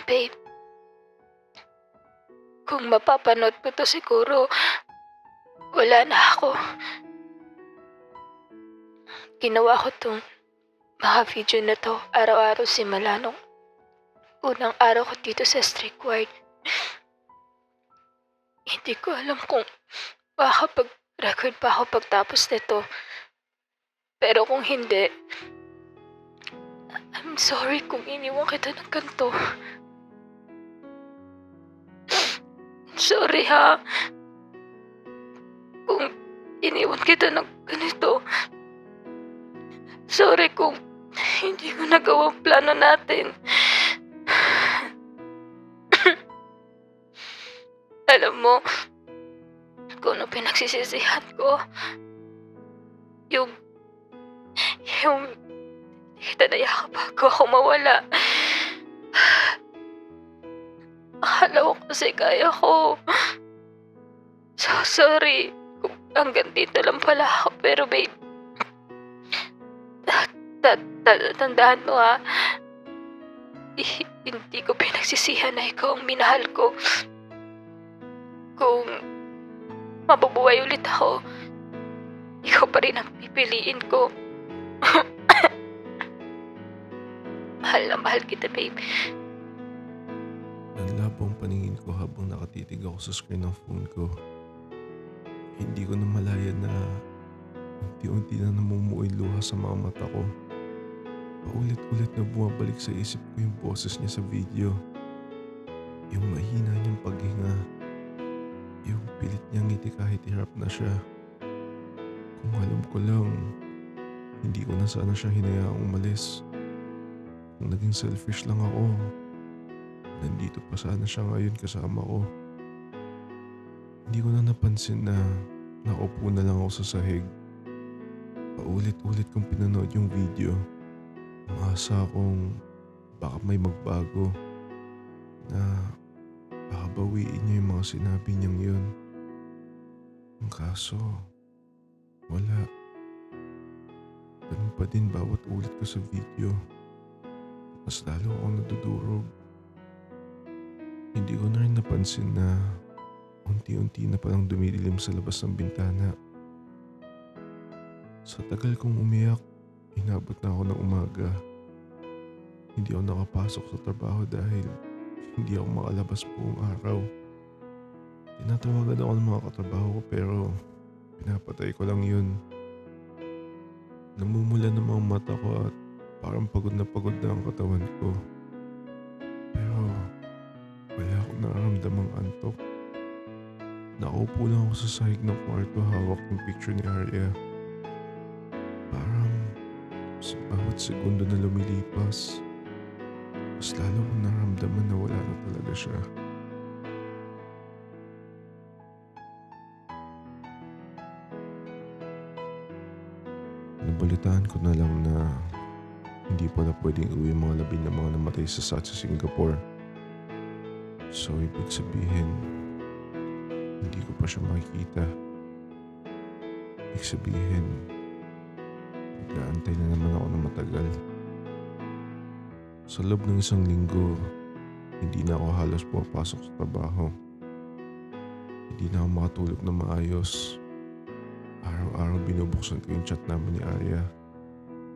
Babe, kung mapapanood ko to siguro, wala na ako. Ginawa ko tong mga video na to araw-araw simula nung unang araw ko dito sa strict ward. Hindi ko alam kung makakapag-record pa ako pagtapos nito. Pero kung hindi, I'm sorry kung iniwan kita ng ganito. Sorry ha. Kung iniwan kita ng ganito. Sorry kung hindi ko nagawa ang plano natin. Alam mo, kung ano pinagsisisihan ko, yung kita nayakap bago ako mawala. Akala ko kasi kaya ko. So sorry kung hanggang dito lang pala ako. Pero babe, tandaan mo ha, hindi ko pinagsisihan na ikaw ang minahal ko. Kung mabubuhay ulit ako, ikaw pa rin ang pipiliin ko. Mahal na mahal kita, babe. Nanlabo ang paningin ko habang nakatitig ako sa screen ng phone ko. Hindi ko na malaya na unti-unti na namumuoy luha sa mga mata ko. Paulit-ulit na bumabalik sa isip ko yung boses niya sa video. Yung mahina niyang paghinga. Yung pilit niyang ngiti kahit hirap na siya. Kung alam ko lang, hindi ko na sana siya hinayaang umalis. Kung naging selfish lang ako, nandito pa sana siya ngayon kasama ko. Hindi ko na napansin na nakaupo na lang ako sa sahig. Paulit-ulit kong pinanood yung video. Umasa akong baka may magbago na baka bawiin niya yung mga sinabi niyang yun. Ang kaso, wala. Ganun pa din bawat ulit ko sa video. Mas lalo akong nadudurog. Hindi ko na rin napansin na unti-unti na palang dumidilim sa labas ng bintana. Sa tagal kong umiyak, inabot na ako ng umaga. Hindi ako nakapasok sa trabaho dahil hindi ako makalabas buong araw. Tinatawagan ako ng mga katrabaho ko pero pinapatay ko lang yun. Namumula ng mga mata ko at parang pagod na ang katawan ko. Pero wala akong nararamdamang antok. Nakaupo lang ako sa sahig ng kwarto hawak ng picture ni Arya. Parang sa bawat segundo na lumilipas, mas lalo kong nararamdaman na wala na talaga siya. Nabalitaan ko na lang na hindi pala pwedeng uwi yung mga labi ng mga namatay sa SAT sa Singapore. So ibig sabihin, hindi ko pa siya makikita. Ibig sabihin, nag-aantay na naman ako ng matagal. Sa loob ng isang linggo, hindi na ako halos pumapasok sa trabaho. Hindi na ako makatulog na maayos. Araw-araw binubuksan ko yung chat namin ni Arya.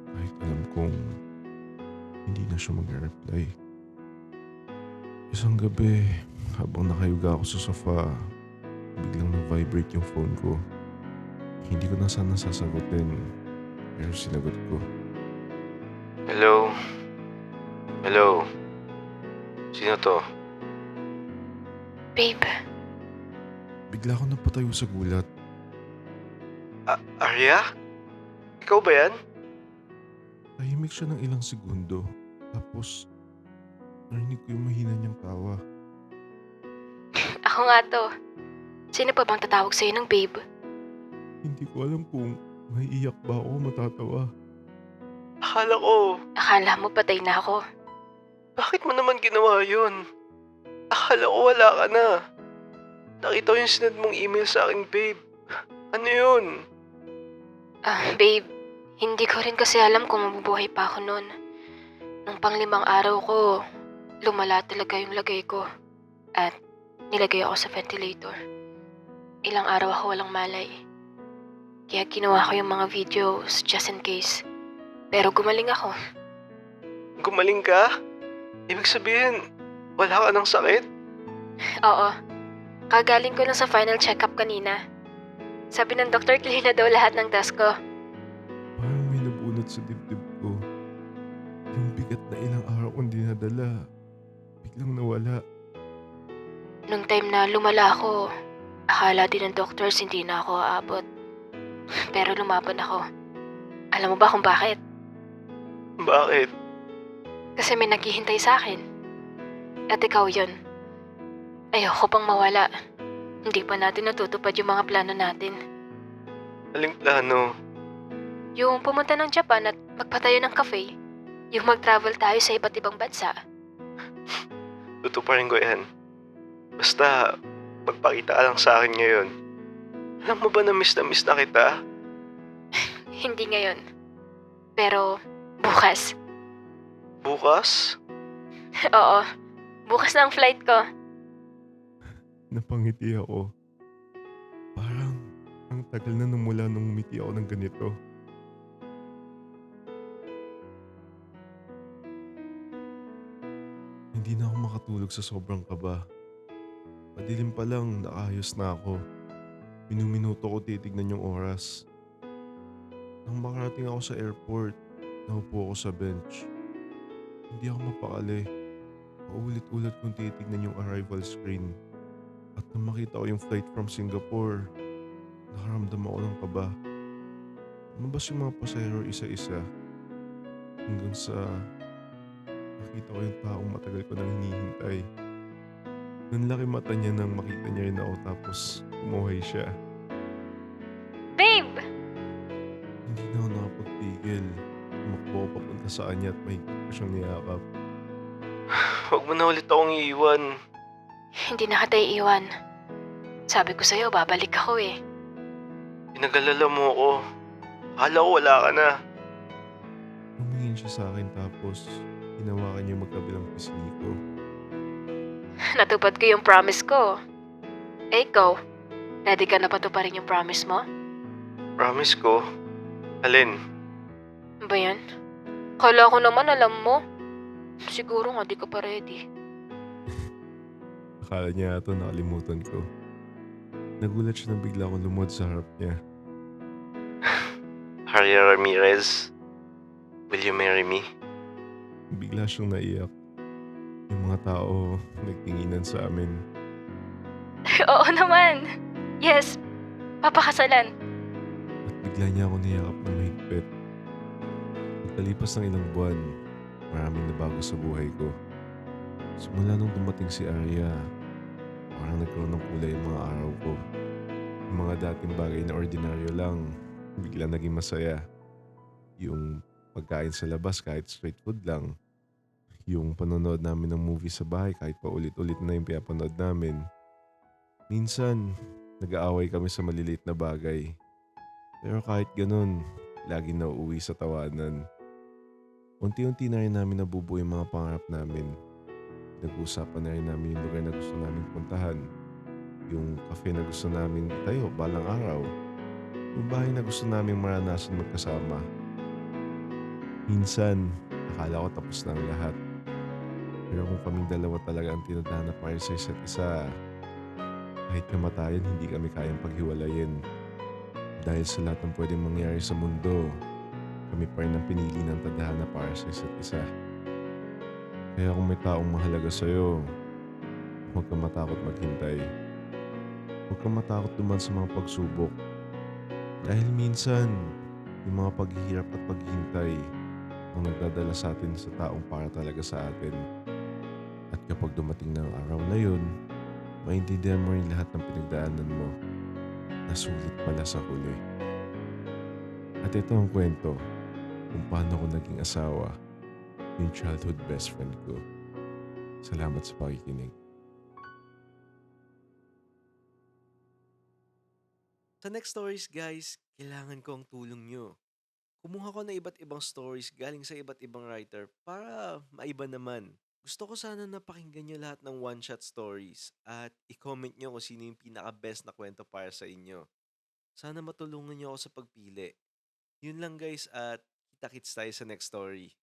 Kahit alam kong hindi na siya mag-reply. Isang gabi, habang nakayuga ako sa sofa, biglang nag-vibrate yung phone ko. Hindi ko na sana sasagutin, pero sinagot ko. Hello? Hello? Sino to? Babe, Bigla ako napatayo sa gulat. Arya? Ikaw ba yan? Tahimik siya ng ilang segundo. Tapos, narinig ko yung mahina niyang tawa. ako nga to. Sino pa bang tatawag sa'yo ng babe? Hindi ko alam kung maiiyak ba ako o matatawa. Akala ko, Akala mo patay na ako. bakit mo naman ginawa yun? Akala ko wala ka na. Nakita ko yung sinad mong email sa akin, babe. Ano yun? Babe, hindi ko rin kasi alam kung mabubuhay pa ako noon. Nung pang-5 araw ko, lumala talaga yung lagay ko at nilagay ako sa ventilator. Ilang araw ako walang malay. Kaya ginawa ko yung mga videos just in case. Pero gumaling ako. Gumaling ka? Ibig sabihin, wala ka ng sakit? Oo, kagaling ko lang sa final check-up kanina. Sabi ng doktor, clear na daw lahat ng test ko. Parang may nabunot sa dibdib ko. Yung bigat na ilang araw kong dinadala, biglang nawala. Nung time na lumala ako, akala din ng doctors hindi na ako aabot. Pero lumaban ako. Alam mo ba kung bakit? Bakit? Kasi may naghihintay sa akin. At ikaw yun. Ayoko pang mawala. Hindi pa natin natutupad yung mga plano natin. Aling plano? Yung pumunta ng Japan at magpatayo ng cafe. Yung mag-travel tayo sa iba't ibang bansa. Tutuparin ko yan. Basta, magpakita ka lang sa akin ngayon. Alam mo ba na miss na kita? Hindi ngayon. Pero bukas. Bukas? Oo. Bukas na ang flight ko. Napangiti ako. Parang ang tagal na mula nung umiti ako ng ganito. Hindi na ako makatulog sa sobrang kaba. Madilim pa lang, nakaayos na ako. Minuminuto ko titignan yung oras. Nang makarating ako sa airport, naupo ako sa bench. Hindi ako mapakali. Paulit-ulit kong titignan yung arrival screen. At nang makita ko yung flight from Singapore, nakaramdam ako ng kaba. Lumabas yung mga pasahero isa-isa. Hanggang sa nakita ko yung taong matagal ko nang hinihintay. Nanlaki mata niya nang makita niya rin ako tapos umuhay siya. Babe! Hindi na ako nakapagpigil. Tumakbo ako papunta sa kanya at mahigpit ko siyang niyakap. Huwag mo na ulit akong iiwan. Hindi na kita iiwan. Sabi ko sa'yo, babalik ako eh. Pinagalala mo ako. Akala ko wala ka na. Tumingin siya sa akin tapos hinawakan niya yung magkabilang pisngi ko. Natupad ko yung promise ko. Eh ikaw, ready ka na patuparin yung promise mo? Promise ko. Alin? Ano ba yan? Kala ko naman alam mo. Siguro nga di ka pa ready. Akala niya ito nakalimutan ko. Nagulat siya na bigla akong lumod sa harap niya. Haria Ramirez, will you marry me? Bigla siyang naiyak. Yung mga tao nagtinginan sa amin. Oo naman. Yes, papakasalan. At bigla niya ako niyakap na mahigpit. Pagkalipas ng ilang buwan, maraming nabago sa buhay ko. Simula nung dumating si Arya, parang nagkaroon ng kulay yung mga araw ko. Yung mga dating bagay na ordinaryo lang, bigla naging masaya. Yung pagkain sa labas kahit street food lang. Yung panonood namin ng movie sa bahay kahit pa ulit-ulit na yung pinapanood namin. Minsan, nag-aaway kami sa maliliit na bagay. Pero kahit ganun, lagi na uuwi sa tawanan. Unti-unti na rin namin nabubuo yung mga pangarap namin. Nag-uusapan na rin namin yung lugar na gusto namin puntahan. Yung cafe na gusto namin tayo balang araw. Yung bahay na gusto namin maranasan magkasama. Minsan, akala ko tapos na ang lahat. Pero kung kaming dalawa talaga ang tinadhana para sa isa't isa, kahit kamatayan hindi kami kayang paghiwalayin. Dahil sa lahat ng pwedeng mangyari sa mundo, kami pa rin ang pinili ng tadhana para sa isa't isa. Kaya kung may taong mahalaga sa'yo, huwag kang matakot maghintay. Huwag kang matakot duman sa mga pagsubok. Dahil minsan, yung mga paghihirap at paghihintay ang nagdadala sa atin sa taong para talaga sa atin. At kapag dumating na ang araw na yun, maintindihan mo rin lahat ng pinagdaanan mo na sulit pala sa huli. At ito ang kwento kung paano ko naging asawa yung childhood best friend ko. Salamat sa pakikinig. Sa next stories guys, kailangan ko ang tulong nyo. Kumuha ko na iba't ibang stories galing sa iba't ibang writer para maiba naman. Gusto ko sana napakinggan niyo lahat ng one-shot stories at i-comment niyo kung sino yung pinaka-best na kwento para sa inyo. Sana matulungan niyo ako sa pagpili. Yun lang guys at kita-kits tayo sa next story.